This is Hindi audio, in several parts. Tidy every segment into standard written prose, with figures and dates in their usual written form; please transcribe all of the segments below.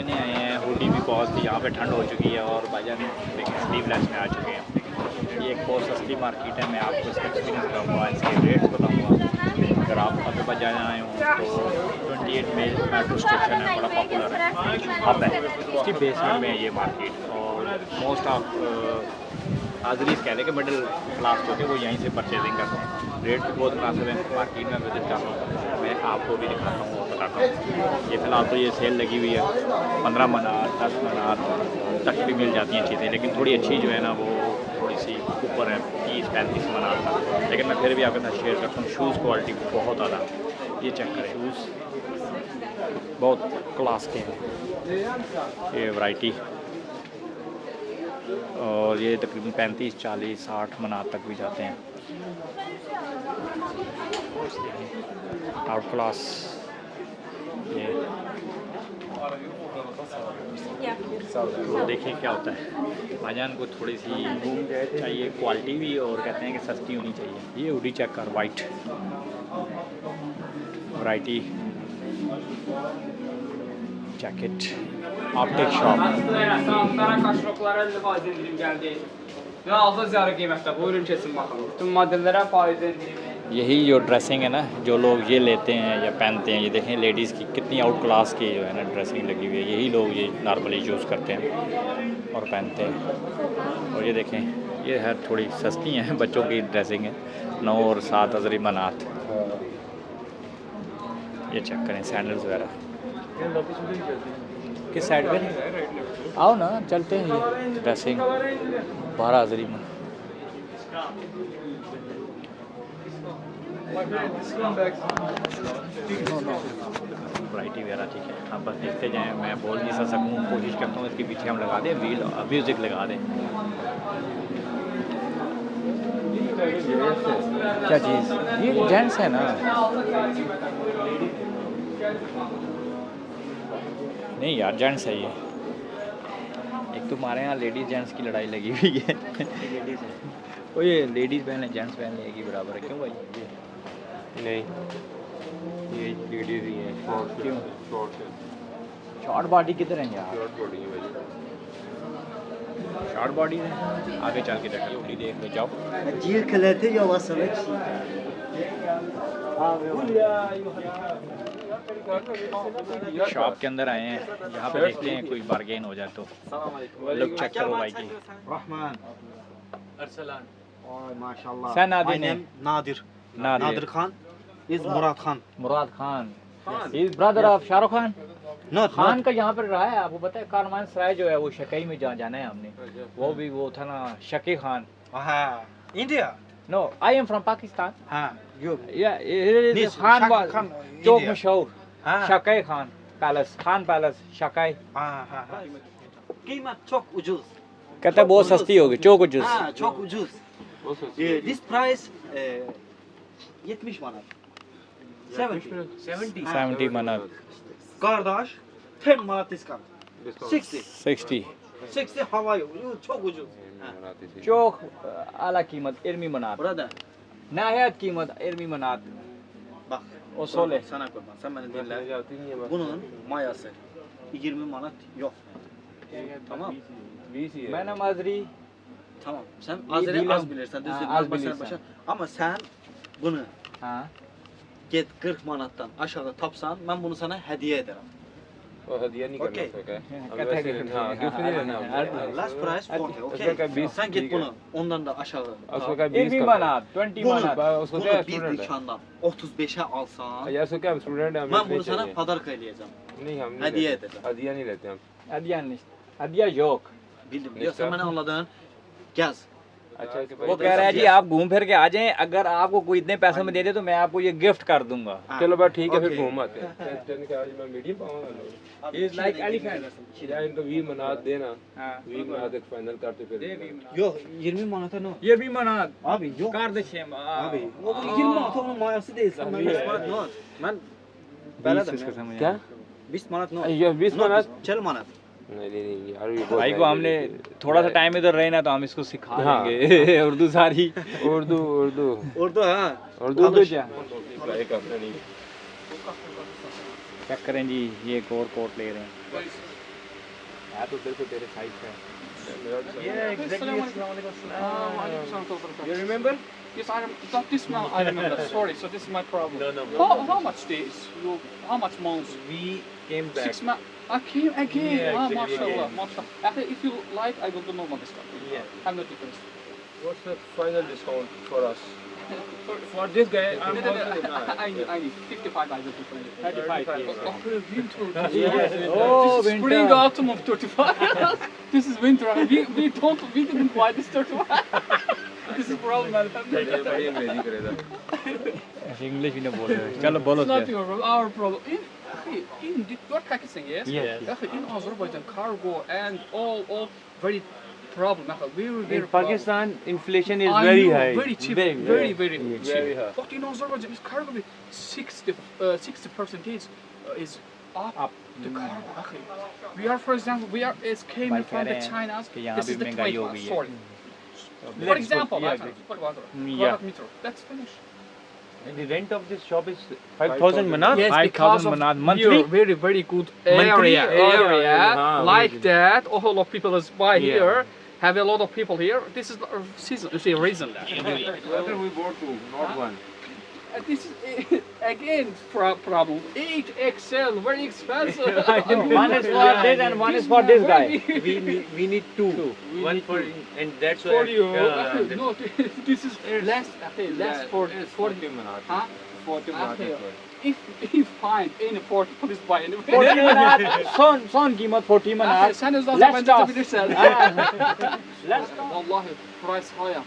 पहनने आए हैं, हुडी भी बहुत थी, यहाँ पे ठंड हो चुकी है और भाईजान स्लीवलेस में आ चुके हैं। ये एक बहुत सस्ती मार्केट है, मैं आपको इसका एक्सपीरियंस बताऊँगा, इसके रेट्स बताऊँगा। अगर आप अभी बजाज आए हो तो 28 में मेट्रो स्टेशन है, बड़ा पॉपुलर है, हब है, उसकी बेसमेंट में है ये मार्केट। और मोस्ट ऑफ हाजरीज कह लें कि मिडिल क्लास होते हैं वो यहीं से परचेजिंग करते हैं। रेट भी बहुत मुनासिब है। मार्केट में विजिट कर रहा हूँ, मैं आपको भी दिखाता हूँ और बताता हूँ। ये फ़िलहाल तो ये सेल लगी हुई है, 15 मनार 10 मनार तक भी मिल जाती हैं चीज़ें, लेकिन थोड़ी अच्छी जो है ना वो थोड़ी सी ऊपर है, 30-35 मनार तक। लेकिन मैं फिर भी आपके साथ शेयर करता हूँ। शूज़ क्वालिटी बहुत ज़्यादा, ये चेक करें, शूज़ बहुत क्लास के हैं, ये वैरायटी। और ये तकरीबन 35, 40, 60 मनार तक भी जाते हैं। आउट क्लास ये तो देखिए क्या होता है। भाईजान को थोड़ी सी चाहिए क्वालिटी भी, और कहते हैं कि सस्ती होनी चाहिए। ये हुडी चेक कर, white variety jacket, optic shop. यही जो ड्रेसिंग है ना, जो लोग ये लेते हैं या पहनते हैं, ये देखें लेडीज़ की कितनी आउट क्लास की जो है ना ड्रेसिंग लगी हुई है। यही लोग ये नॉर्मली यूज़ करते हैं और पहनते हैं। और ये देखें, ये है थोड़ी सस्ती हैं, बच्चों की ड्रेसिंग है, 9 और 7 हज़ारी मनात। ये चेक करें, सैंडल्स वगैरह। किस साइड पे? आओ ना, चलते हैं। ये ड्रेसिंग 12 हज़ारी में। वैरायटी वगैरह ठीक है, आप बस देखते जाएं। मैं बोल नहीं सकूँ, कोशिश करता हूँ इसके पीछे हम लगा दें व्हील, म्यूज़िक लगा दें। क्या चीज़? ये जेंट्स है ना? नहीं यार, जेंट्स है ये। एक तो हमारे यहाँ लेडीज़ जेंट्स की लड़ाई लगी हुई है। वो ये लेडीज़ पहन लें, जेंट्स पहन लें, एक ही बराबर है। क्यों भाई? नहीं, ये लेडीज ही है। क्यों? शॉर्ट बॉडी किधर है यार? शॉर्ट बॉडी है भाई। शॉर्ट बॉडी है, आगे चल के देखिए, उड़ी देख ले जाओ। जीर खिलाते जो वसलच शॉप के अंदर आए हैं, यहाँ पे देखते हैं कोई बार्गेन हो जाए तो। लुक चेक करो भाई की। रहमान अरसलान और माशाल्लाह। Sen Nadir ne? Nadir. Nadir. Nadir Khan is Murad Khan. Murad Khan, he's brother of Shahrukh Khan. Not Khan का यहाँ पर रहा है, आपको पता है? कारमान सराय जो है वो शकई में जाना है हमने। वो भी वो था ना, शकी खान। हाँ, India. No, I am from Pakistan. हाँ, you. Yeah, this Khan was Khan, Chowk India. मशहूर, हाँ, शकई खान पैलेस, खान पैलेस शकई। हाँ, हाँ, हाँ. कीमत çok ucuz. कहता है बहुत सस्ती होगी, चौक उजुस। हाँ, çok ucuz. This price 70 manat. 70 manat. Kardeş 10 manat discount. 60. 60 hava yok. Çok ucuz. चौक आला कीमत 20 manat. Burada Nihayet कीमत 20 manat. bak. O söyle. Sana kurban. Sen beni dinle. Bunun mayası 20 manat yok. Tamam. मैंने माजरी Tamam. Sen İyi Azeri değilim. az bilirsen. Düz Ha, az başa bilirsen. başa. Ama sen bunu हाँ git 40 manattan aşağıda tapsan ben bunu sana hediye ederim. वो हदिया नहीं करना Okay. उसका क्या? कहता है कि हाँ, गिफ्ट नहीं लेना हमको। Last price 40. उसका क्या Okay. 20 Sen git bunu ondan da aşağı. उसको क्या 20 20 manat, 20 Bunu, manat. उसको bunu क्या bir स्टूडेंट है? dükkandan 35'e alsan यार उसको क्या स्टूडेंट है, हमें ben नहीं bunu sana चाहिए। pazarlık edeceğim. नहीं, हम नहीं hediye लेते। edeceğim. हदिया नहीं लेते हम। Hadiya nicht. Hadiya yok. Bildim. Ya sen beni anladın. Gez. अच्छा कि वो कह रहा है जी आप घूम फिर के आ जाएं, अगर आपको कोई इतने पैसों में दे दे तो मैं आपको ये गिफ्ट कर दूंगा। चलो बात ठीक है, फिर Okay. घूम आते हैं। टेंशन क्या, आज मैं मीडियम पाऊंगा लोग। He's like elephant. या इनको 20 मनात देना, हाँ 20 मनात एक फाइनल करते फिर। Yok 20 manata ne? 20 manat. Abi yok. Kardeşim. Abi o 20 manata onun mayası değil. Sen ben 20 manat ne? Ben beledim ya. क्या? 20 manat ne? ये 20 मनात? 40 manat. नहीं यार, ये बहुत भाई को हमने थोड़ा सा टाइम इधर रहे ना तो हम इसको सिखा हाँ। देंगे उर्दू सारी। Urdu Urdu Orada ha. उर्दू उर्दू क्या अप्लाई करना नहीं। चेक करें जी, ये एक और कोट ले रहे हैं। है तो तेरे को तेरे साइज का है Yeah, exactly. You remember? Yes, I remember. This now I remember. Sorry, so this is my problem. No. How much days? How much months? We came back. 6 months. I came again. Yeah, exactly, mashallah, again. mashallah. Actually, if you like, I will do normal discount. Yeah. Have no difference. What's the final discount for us? For this guy, I'm No, also I need 55. I will do for you. 35 Oh, winter. Yes. This Oh, is winter. spring, autumn of 35. This is winter. We didn't buy this 35. This is problem. बड़ी अंग्रेजी करेगा. इंग्लिश भी नहीं बोल रहे चलो बोलो It's not your problem, our problem. In your Pakistan, yes? Yes. In Azerbaijan, cargo and all very problem. Very In problem. Pakistan, inflation is I very know, high. very cheap, Very, very very cheap. Very high. But in Azerbaijan, is cargo 60% is up. The cargo. We are, for example, it's came भाई from कह the रहे हैं China's. कि यहाँ This भी is the महंगाई हो 21. गई है। Sorry. For Let's example, put- yeah, Quadrat meter. Let's finish. And the rent of this shop is 5,000 manar. Yes, 5,000 because of manat monthly? your very good Monthly? area, Oh, yeah. like that. A whole lot of people is buy Yeah. here. Have a lot of people here. This is the season. You see, reason. Whether we bought two, not one. This is again problem. 8XL, very expensive. One is for this and one is for this guy. We need two. One for, and that's why. For you. Yeah, No, this is less. Less for It's 40. 40 manat. Huh? 40 manat. If find any 40, please buy anyway. 40 manat son कीमत 40 manat Sen öz Let's Azerbaycan'da talk. bilirsen. Let's Wallahi price higher.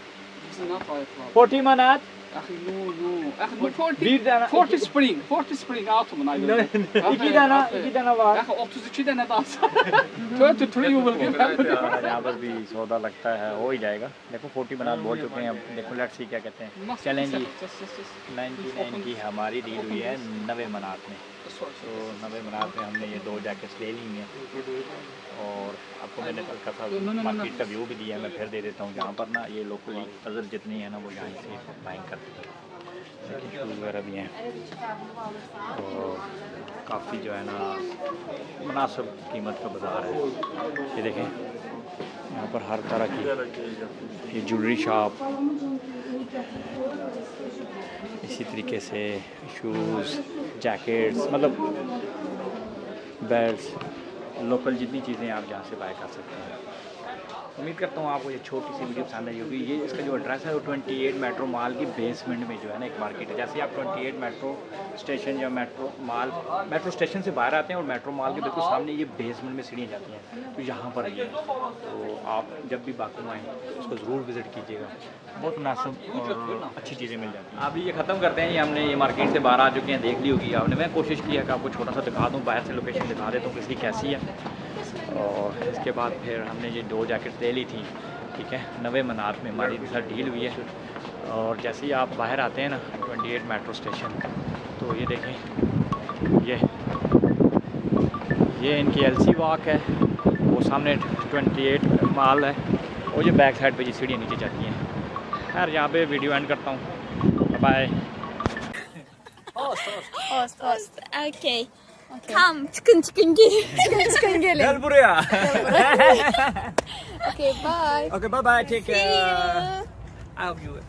This is not higher problem. 40 manat Akhi, no. Akhi, no 40. Bir tane 40 spring autumn I will. iki tane var Akhi 32 tane daha alsan. 33 you will give them. यहाँ पर भी सौदा लगता है हो ही जाएगा देखो 40 manat बोल चुके हैं अब देखो लेट्स सी क्या कहते हैं चलें जी 99 की हमारी डील हुई है 90 manat में तो 90 manat में हमने ये 2 जैकेट्स ले ली हैं और आपको मैंने कल का मार्केट का व्यू भी दिया है मैं फिर दे देता हूँ जहाँ पर ना ये लोकली अजर जितनी है ना वो यहाँ से बाइंग करते हैं देखिए शूज़ वगैरह भी हैं और काफ़ी जो है ना मुनासिब कीमत का बाज़ार है ये देखें यहाँ पर हर तरह की ये ज्वेलरी शॉप इसी तरीके से शूज़ जैकेट्स मतलब बेल्ट्स लोकल जितनी चीज़ें आप जहाँ से बाय कर सकते हैं उम्मीद करता हूँ आपको ये छोटी सी वीडियो पसंद आई होगी ये इसका जो एड्रेस है वो 28 मेट्रो मॉल की बेसमेंट में जो है ना एक मार्केट है जैसे आप 28 मेट्रो स्टेशन या मेट्रो स्टेशन से बाहर आते हैं और मेट्रो मॉल के बिल्कुल सामने ये बेसमेंट में सीढ़ियाँ जाती हैं तो यहाँ पर ये है तो आप जब भी बाकू आएँ उसको ज़रूर विज़िट कीजिएगा बहुत मुनासिब और अच्छी चीज़ें मिल जाती हैं आप ये ख़त्म करते हैं ये हमने ये मार्केट से बाहर आ चुके हैं देख ली होगी आपने मैं कोशिश की है कि आपको छोटा सा दिखा दूँ बाहर से लोकेशन दिखा देता हूँ किसकी कैसी है और इसके बाद फिर हमने ये 2 जैकेट ले ली थी ठीक है 90 manat में हमारी साथ डील हुई है और जैसे ही आप बाहर आते हैं ना 28 मेट्रो स्टेशन तो ये देखें ये इनकी LC वॉक है वो सामने 28 मॉल है और ये बैक साइड पे ये सीढ़ियाँ नीचे जाती हैं यार यहाँ पे वीडियो एंड करता हूँ bye Host. Okay. Come, çıkın gelin. çıkın gelin. Gel buraya. Okay, bye. Okay, bye bye. Take See you. I'll view it.